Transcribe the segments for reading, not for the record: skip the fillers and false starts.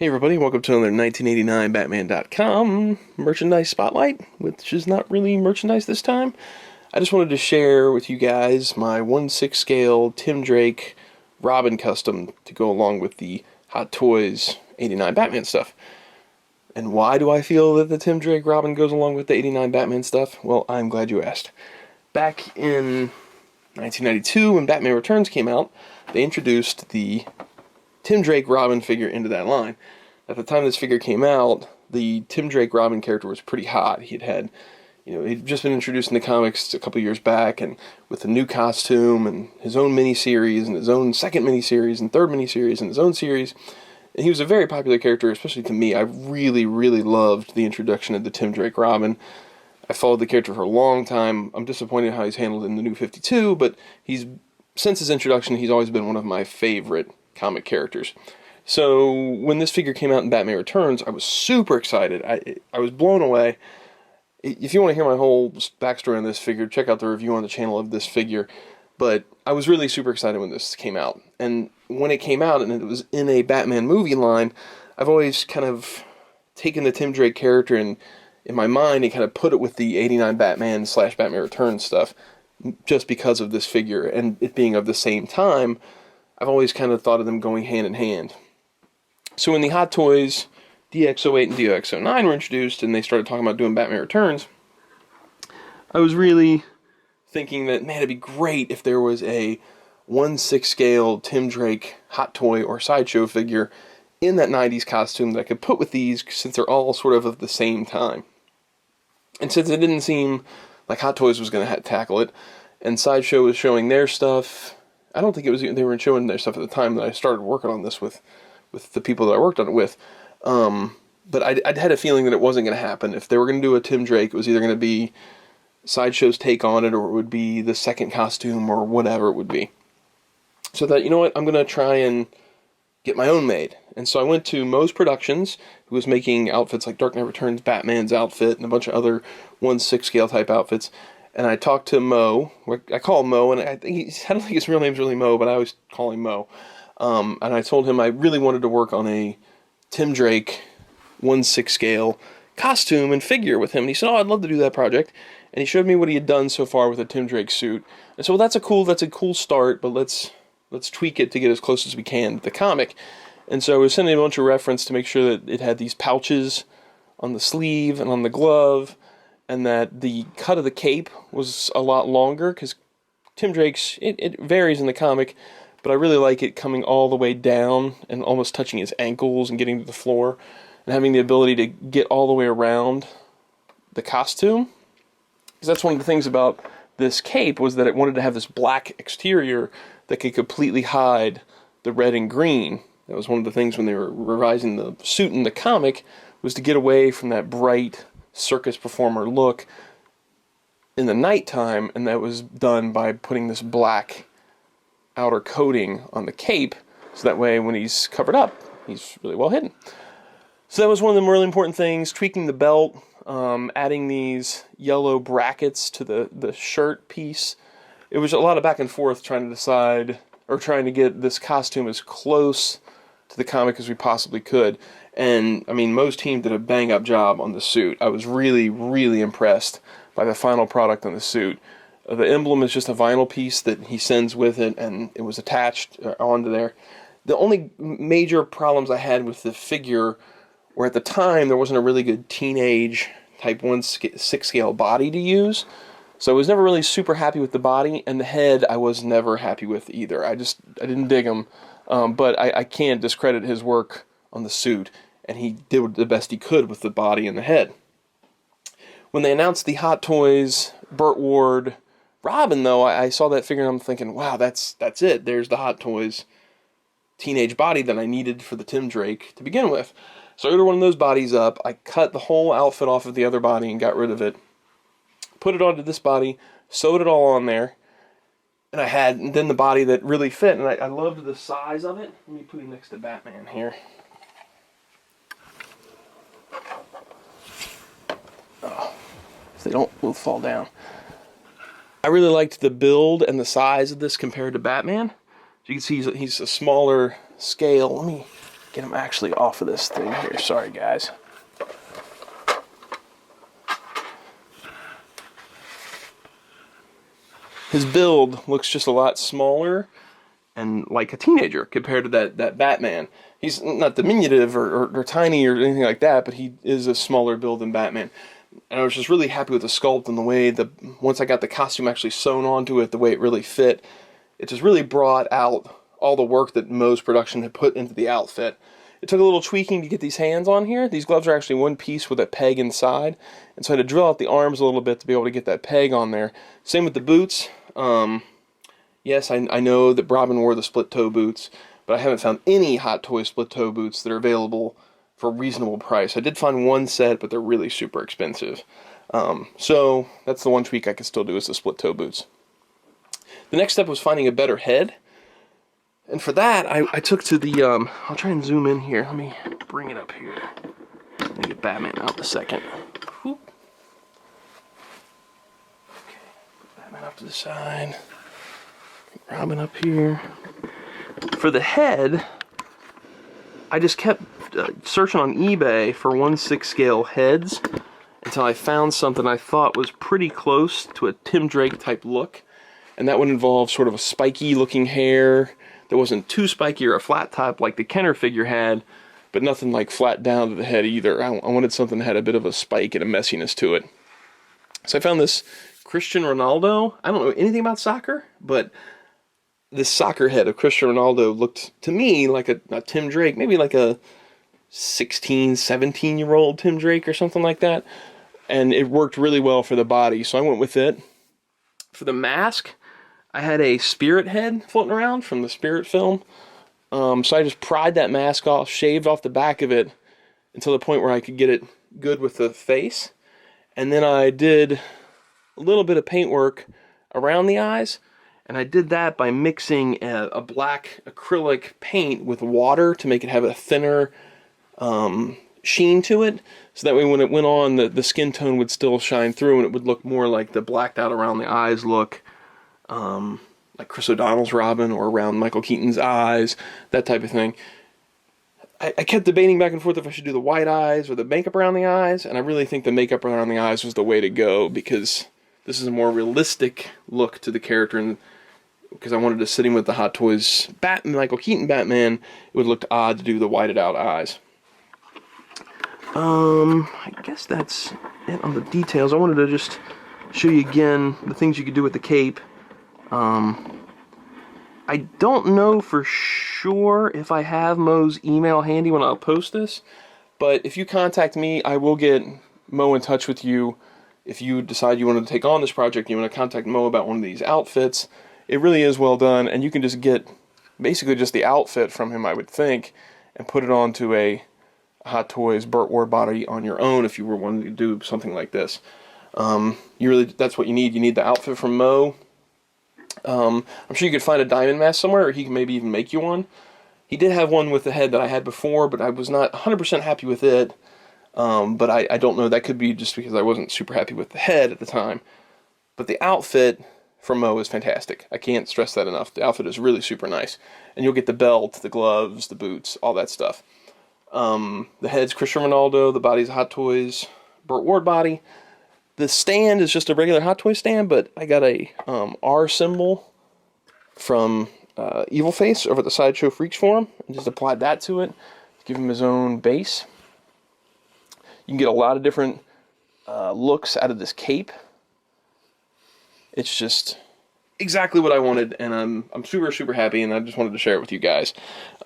Hey everybody, welcome to another 1989batman.com merchandise spotlight, which is not really merchandise this time. I just wanted to share with you guys my 1/6 scale Tim Drake Robin custom to go along with the Hot Toys 89 Batman stuff. And why do I feel that the Tim Drake Robin goes along with the 89 Batman stuff? Well, I'm glad you asked. Back in 1992, when Batman Returns came out, they introduced the Tim Drake Robin figure into that line. At the time this figure came out, the Tim Drake Robin character was pretty hot. He'd just been introduced in the comics a couple years back, and with a new costume and his own miniseries and his own second miniseries and third miniseries and his own series. And he was a very popular character, especially to me. I really, really loved the introduction of the Tim Drake Robin. I followed the character for a long time. I'm disappointed how he's handled in the New 52, but since his introduction, he's always been one of my favorite comic characters. So when this figure came out in Batman Returns, I was super excited. I was blown away. If you want to hear my whole backstory on this figure, check out the review on the channel of this figure. But I was really super excited when this came out. And when it came out and it was in a Batman movie line, I've always kind of taken the Tim Drake character and in my mind and kind of put it with the 89 Batman / Batman Returns stuff just because of this figure. And it being of the same time, I've always kind of thought of them going hand in hand. So when the Hot Toys DX08 and DX09 were introduced and they started talking about doing Batman Returns, I was really thinking that, man, it'd be great if there was a 1/6 scale Tim Drake Hot Toy or Sideshow figure in that 90s costume that I could put with these, since they're all sort of the same time. And since it didn't seem like Hot Toys was going to tackle it, and Sideshow was showing their stuff, I don't think they were showing their stuff at the time that I started working on this with the people that I worked on it with. But I'd had a feeling that it wasn't going to happen. If they were going to do a Tim Drake, it was either going to be Sideshow's take on it, or it would be the second costume, or whatever it would be. So I thought, you know what, I'm going to try and get my own made. And so I went to Moe's Productions, who was making outfits like Dark Knight Returns, Batman's outfit, and a bunch of other 1/6 scale type outfits. And I talked to Mo. I call him Mo, and I don't think his real name's really Mo, but I always call him Mo. And I told him I really wanted to work on a Tim Drake 1/6 scale costume and figure with him. And he said, "Oh, I'd love to do that project." And he showed me what he had done so far with a Tim Drake suit. And so, well, that's a cool start, but let's tweak it to get as close as we can to the comic. And so I was sending a bunch of reference to make sure that it had these pouches on the sleeve and on the glove, and that the cut of the cape was a lot longer, because Tim Drake's, it varies in the comic, but I really like it coming all the way down and almost touching his ankles and getting to the floor, and having the ability to get all the way around the costume. Because that's one of the things about this cape, was that it wanted to have this black exterior that could completely hide the red and green. That was one of the things when they were revising the suit in the comic, was to get away from that bright circus performer look in the nighttime, and that was done by putting this black outer coating on the cape, so that way when he's covered up, he's really well hidden. So that was one of the really important things. Tweaking the belt, adding these yellow brackets to the shirt piece. It was a lot of back and forth trying to decide, or trying to get this costume as close to the comic as we possibly could. And, I mean, Moe's team did a bang-up job on the suit. I was really, really impressed by the final product on the suit. The emblem is just a vinyl piece that he sends with it, and it was attached onto there. The only major problems I had with the figure were, at the time, there wasn't a really good teenage type 1/6 scale body to use. So I was never really super happy with the body, and the head I was never happy with either. I didn't dig him, but I can't discredit his work on the suit, and he did the best he could with the body and the head. When they announced the Hot Toys Burt Ward Robin, though, I saw that figure and I'm thinking, wow, that's it. There's the Hot Toys teenage body that I needed for the Tim Drake to begin with. So I ordered one of those bodies up. I cut the whole outfit off of the other body and got rid of it. Put it onto this body, sewed it all on there, and I had then the body that really fit, and I loved the size of it. Let me put him next to Batman here. Oh, so they don't both fall down. I really liked the build and the size of this compared to Batman. So you can see he's a smaller scale. Let me get him actually off of this thing here. Sorry, guys. His build looks just a lot smaller and like a teenager compared to that Batman. He's not diminutive or tiny or anything like that, but he is a smaller build than Batman. And I was just really happy with the sculpt and the way once I got the costume actually sewn onto it, the way it really fit, it just really brought out all the work that Moe's production had put into the outfit. It took a little tweaking to get these hands on here. These gloves are actually one piece with a peg inside, and so I had to drill out the arms a little bit to be able to get that peg on there. Same with the boots. Yes, I know that Robin wore the split-toe boots, but I haven't found any Hot Toys split-toe boots that are available for a reasonable price. I did find one set, but they're really super expensive. So that's the one tweak I could still do is the split-toe boots. The next step was finding a better head. And for that, I took to the, I'll try and zoom in here. Let me bring it up here. Let me get Batman out in a second. Whoop. Okay, put Batman off to the side. Robin up here. For the head, I just kept searching on eBay for 1/6 scale heads until I found something I thought was pretty close to a Tim Drake type look. And that would involve sort of a spiky looking hair that wasn't too spiky or a flat top like the Kenner figure had, but nothing like flat down to the head either. I wanted something that had a bit of a spike and a messiness to it. So I found this Cristiano Ronaldo. I don't know anything about soccer, but this soccer head of Cristiano Ronaldo looked to me like a Tim Drake, maybe like a 16, 17-year-old Tim Drake or something like that. And it worked really well for the body, so I went with it. For the mask, I had a Spirit head floating around from the Spirit film. So I just pried that mask off, shaved off the back of it until the point where I could get it good with the face. And then I did a little bit of paint work around the eyes. And I did that by mixing a black acrylic paint with water to make it have a thinner sheen to it. So that way when it went on, the skin tone would still shine through and it would look more like the blacked out around the eyes look. Like Chris O'Donnell's Robin or around Michael Keaton's eyes, that type of thing. I kept debating back and forth if I should do the white eyes or the makeup around the eyes, and I really think the makeup around the eyes was the way to go because this is a more realistic look to the character, and because I wanted to sit him with the Hot Toys Michael Keaton Batman, it would look odd to do the whited out eyes. I guess that's it on the details. I wanted to just show you again the things you could do with the cape. I don't know for sure if I have Moe's email handy when I'll post this, but if you contact me, I will get Moe in touch with you. If you decide you want to take on this project, you want to contact Moe about one of these outfits, it really is well done, and you can just get basically just the outfit from him, I would think, and put it onto a Hot Toys Burt Ward body on your own if you were wanting to do something like this. That's what you need. You need the outfit from Moe. I'm sure you could find a diamond mask somewhere, or he can maybe even make you one. He did have one with the head that I had before, but I was not 100% happy with it. But I don't know. That could be just because I wasn't super happy with the head at the time. But the outfit from Moe is fantastic. I can't stress that enough. The outfit is really super nice. And you'll get the belt, the gloves, the boots, all that stuff. The head's Cristiano Ronaldo. The body's Hot Toys Burt Ward body. The stand is just a regular Hot Toys stand, but I got a R symbol from Evil Face over at the Sideshow Freaks forum, and just applied that to it to give him his own base. You can get a lot of different looks out of this cape. It's just exactly what I wanted, and I'm super, super happy, and I just wanted to share it with you guys.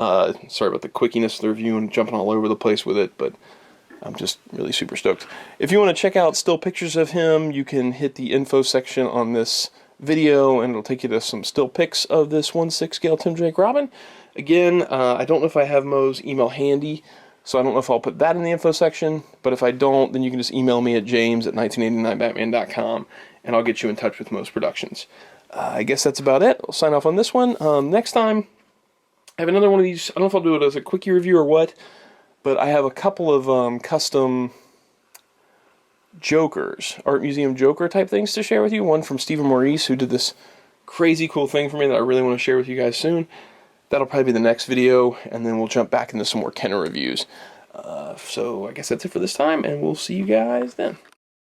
Sorry about the quickiness of the review and jumping all over the place with it, but I'm just really super stoked. If you want to check out still pictures of him, you can hit the info section on this video, and it'll take you to some still pics of this 1/6 scale Tim Drake Robin. Again, I don't know if I have Moe's email handy, so I don't know if I'll put that in the info section, but if I don't, then you can just email me at james@1989batman.com, and I'll get you in touch with Moe's Productions. I guess that's about it. I'll sign off on this one. Next time, I have another one of these. I don't know if I'll do it as a quickie review or what, but I have a couple of custom Jokers, Art Museum Joker type things to share with you. One from Stephen Maurice, who did this crazy cool thing for me that I really want to share with you guys soon. that'll probably be the next video, and then we'll jump back into some more Kenner reviews. So I guess that's it for this time, and we'll see you guys then.